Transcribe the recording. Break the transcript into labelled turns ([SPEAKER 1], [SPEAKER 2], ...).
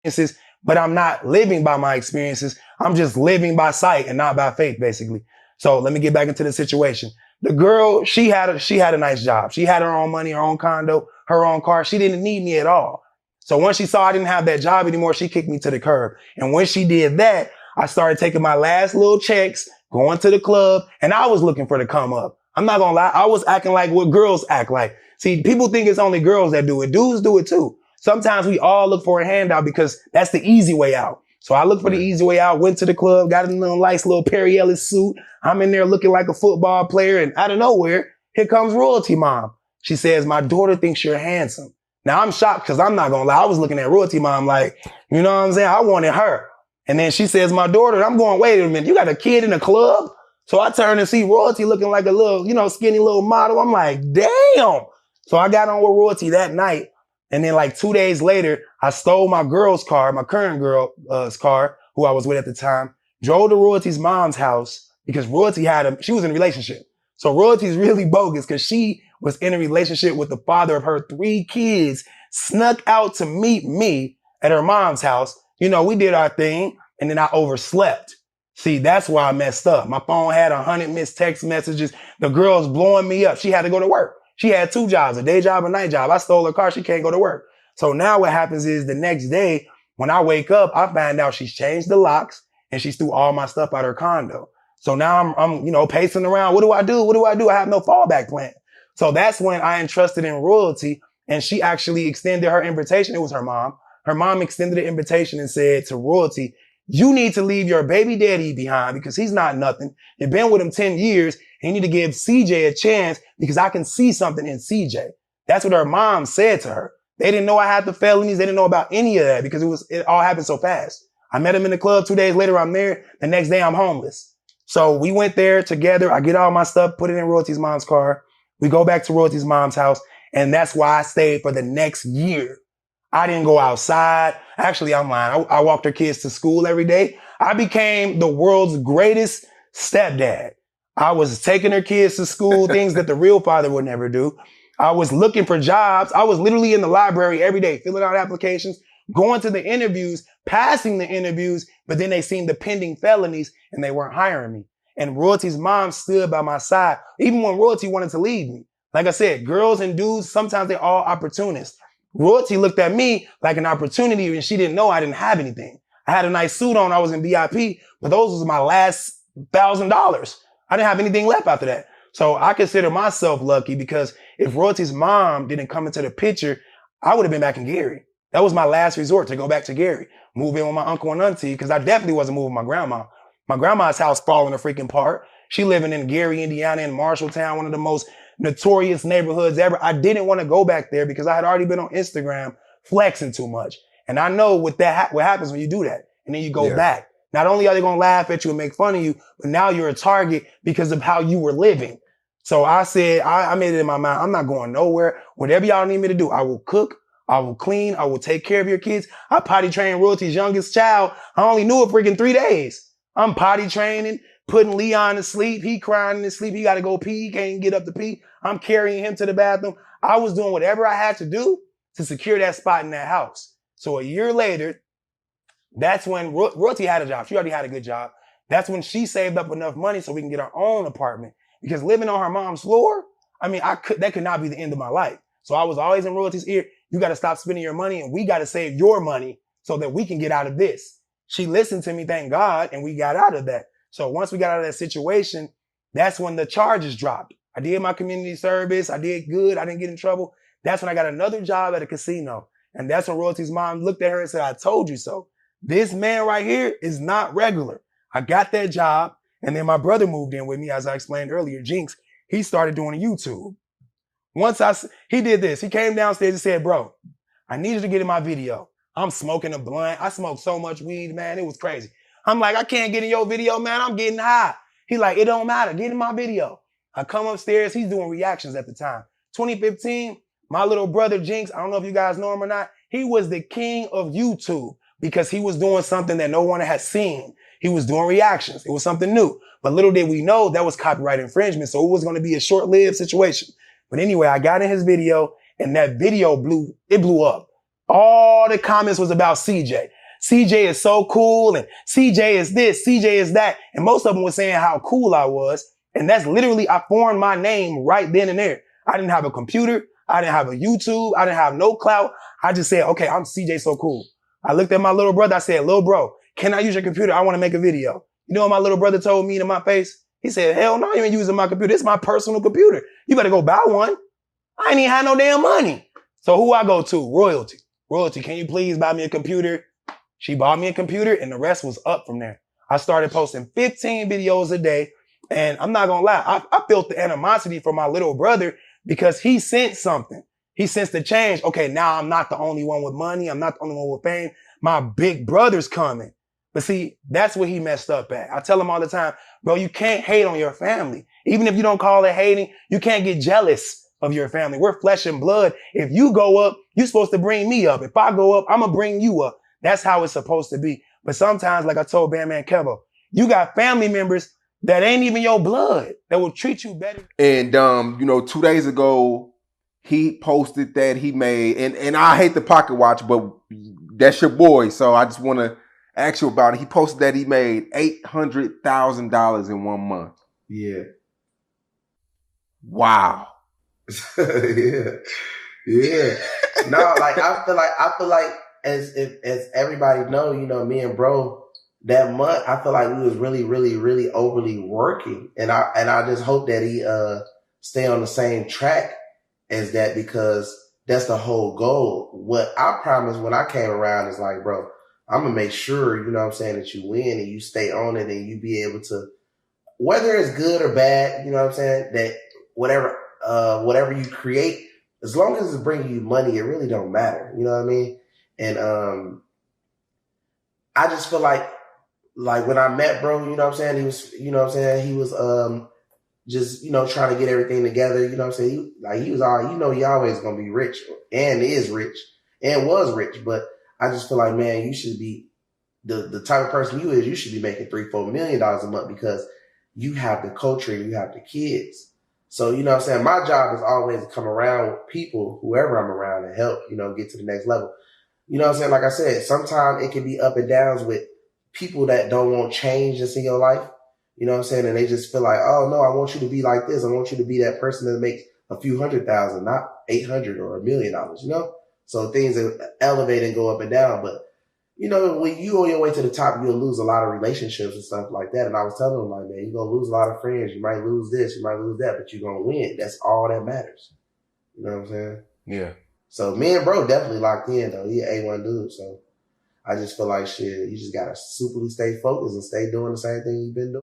[SPEAKER 1] experiences, but I'm not living by my experiences. I'm just living by sight and not by faith, basically. So let me get back into the situation. The girl, she had a nice job. She had her own money, her own condo, her own car. She didn't need me at all. So once she saw I didn't have that job anymore, she kicked me to the curb. And when she did that, I started taking my last little checks, going to the club, and I was looking for the come up. I'm not gonna lie, I was acting like what girls act like. See, people think it's only girls that do it. Dudes do it too. Sometimes we all look for a handout because that's the easy way out. So I looked for the easy way out, went to the club, got in a nice little Perry Ellis suit. I'm in there looking like a football player, and out of nowhere, here comes Royalty Mom. She says, my daughter thinks you're handsome. Now I'm shocked because I'm not gonna lie. I was looking at Royalty Mom like, you know what I'm saying? I wanted her. And then she says, my daughter, I'm going, wait a minute, you got a kid in a club? So I turn and see Royalty looking like a little, skinny little model. I'm like, damn. So I got on with Royalty that night. And then like 2 days later, I stole my girl's car, my current girl's car, who I was with at the time, drove to Royalty's mom's house because Royalty she was in a relationship. So Royalty's really bogus because she was in a relationship with the father of her 3 kids, snuck out to meet me at her mom's house. We did our thing, and then I overslept. See, that's why I messed up. My phone had 100 missed text messages. The girl's blowing me up. She had to go to work. She had 2 jobs, a day job, a night job. I stole her car. She can't go to work. So now what happens is the next day, when I wake up, I find out she's changed the locks and she's threw all my stuff out her condo. So now I'm pacing around. What do I do? What do I do? I have no fallback plan. So that's when I entrusted in Royalty, and she actually extended her invitation. It was her mom. Her mom extended the invitation and said to Royalty, you need to leave your baby daddy behind because he's not nothing. You've been with him 10 years and you need to give CJ a chance because I can see something in CJ. That's what her mom said to her. They didn't know I had the felonies. They didn't know about any of that because it all happened so fast. I met him in the club 2 days later. I'm there. The next day I'm homeless. So we went there together. I get all my stuff, put it in Royalty's mom's car. We go back to Royalty's mom's house. And that's why I stayed for the next year. I didn't go outside. Actually, I'm lying. I walked her kids to school every day. I became the world's greatest stepdad. I was taking her kids to school, things that the real father would never do. I was looking for jobs. I was literally in the library every day, filling out applications, going to the interviews, passing the interviews, but then they seen the pending felonies and they weren't hiring me. And Royalty's mom stood by my side, even when Royalty wanted to leave me. Like I said, girls and dudes, sometimes they're all opportunists. Royalty looked at me like an opportunity and she didn't know I didn't have anything. I had a nice suit on. I was in VIP, but those was my last $1,000. I didn't have anything left after that. So I consider myself lucky because if Royalty's mom didn't come into the picture, I would have been back in Gary. That was my last resort, to go back to Gary, move in with my uncle and auntie, because I definitely wasn't moving with my grandma. My grandma's house falling a freaking apart. She living in Gary, Indiana, in Marshalltown, one of the most notorious neighborhoods ever. I didn't want to go back there because I had already been on Instagram flexing too much. And I know what happens when you do that. And then you go back. Not only are they going to laugh at you and make fun of you, but now you're a target because of how you were living. So I said, I made it in my mind, I'm not going nowhere. Whatever y'all need me to do, I will cook, I will clean, I will take care of your kids. I potty trained Royalty's youngest child. I only knew it freaking 3 days. I'm potty training, putting Leon to sleep. He crying in his sleep. He got to go pee. He can't get up to pee. I'm carrying him to the bathroom. I was doing whatever I had to do to secure that spot in that house. So a year later, that's when Royalty had a job. She already had a good job. That's when she saved up enough money so we can get our own apartment. Because living on her mom's floor, that could not be the end of my life. So I was always in Royalty's ear. You got to stop spending your money and we got to save your money so that we can get out of this. She listened to me, thank God, and we got out of that. So once we got out of that situation, that's when the charges dropped. I did my community service. I did good. I didn't get in trouble. That's when I got another job at a casino. And that's when Royalty's mom looked at her and said, I told you so. This man right here is not regular. I got that job. And then my brother moved in with me, as I explained earlier, Jinx. He started doing YouTube. He did this. He came downstairs and said, bro, I need you to get in my video. I'm smoking a blunt. I smoked so much weed, man. It was crazy. I'm like, I can't get in your video, man. I'm getting high. He like, it don't matter. Get in my video. I come upstairs. He's doing reactions at the time. 2015, my little brother Jinx, I don't know if you guys know him or not. He was the king of YouTube because he was doing something that no one had seen. He was doing reactions. It was something new. But little did we know that was copyright infringement. So it was going to be a short-lived situation. But anyway, I got in his video and that video blew up. All the comments was about CJ. CJ is so cool, and CJ is this, CJ is that. And most of them were saying how cool I was. And that's literally, I formed my name right then and there. I didn't have a computer. I didn't have a YouTube. I didn't have no clout. I just said, okay, I'm CJ so cool. I looked at my little brother. I said, little bro, can I use your computer? I want to make a video. You know what my little brother told me to my face? He said, hell no, you ain't using my computer. It's my personal computer. You better go buy one. I ain't even had no damn money. So who I go to? Royalty. Royalty, can you please buy me a computer? She bought me a computer and the rest was up from there. I started posting 15 videos a day. And I'm not going to lie, I felt the animosity from my little brother because he sensed something. He sensed the change. Okay, now I'm not the only one with money. I'm not the only one with fame. My big brother's coming. But see, that's what he messed up at. I tell him all the time, bro, you can't hate on your family. Even if you don't call it hating, you can't get jealous of your family. We're flesh and blood. If you go up, you're supposed to bring me up. If I go up, I'm going to bring you up. That's how it's supposed to be. But sometimes, like I told Badmankevo, you got family members that ain't even your blood that will treat you better.
[SPEAKER 2] And, 2 days ago, he posted that he made, and I hate the pocket watch, but that's your boy. So I just want to ask you about it. He posted that he made $800,000 in 1 month.
[SPEAKER 3] Yeah.
[SPEAKER 2] Wow.
[SPEAKER 3] Yeah. No, like I feel like as everybody know, me and bro, that month I feel like we was really, really, really overly working, and I just hope that he stay on the same track as that, because that's the whole goal. What I promised when I came around is like, bro, I'm gonna make sure, that you win and you stay on it and you be able to, whether it's good or bad, that whatever you create, as long as it's bringing you money, it really don't matter. You know what I mean? And I just feel like when I met bro, he was, he was just, trying to get everything together. He was all, he always gonna be rich and is rich and was rich. But I just feel like, man, you should be the type of person you is. You should be making $3-4 million a month, because you have the culture and you have the kids. So, my job is always to come around with people, whoever I'm around, and help, get to the next level. Like I said, sometimes it can be up and downs with people that don't want change in your life. And they just feel like, oh no, I want you to be like this. I want you to be that person that makes a few $100,000, not 800 or $1 million, So things elevate and go up and down. But, when you on your way to the top, you'll lose a lot of relationships and stuff like that. And I was telling them, like, man, you're going to lose a lot of friends. You might lose this, you might lose that, but you're going to win. That's all that matters. You know what I'm saying?
[SPEAKER 2] Yeah.
[SPEAKER 3] So me and bro definitely locked in, though. He an A1 dude. So I just feel like, shit, you just got to superly stay focused and stay doing the same thing you've been doing.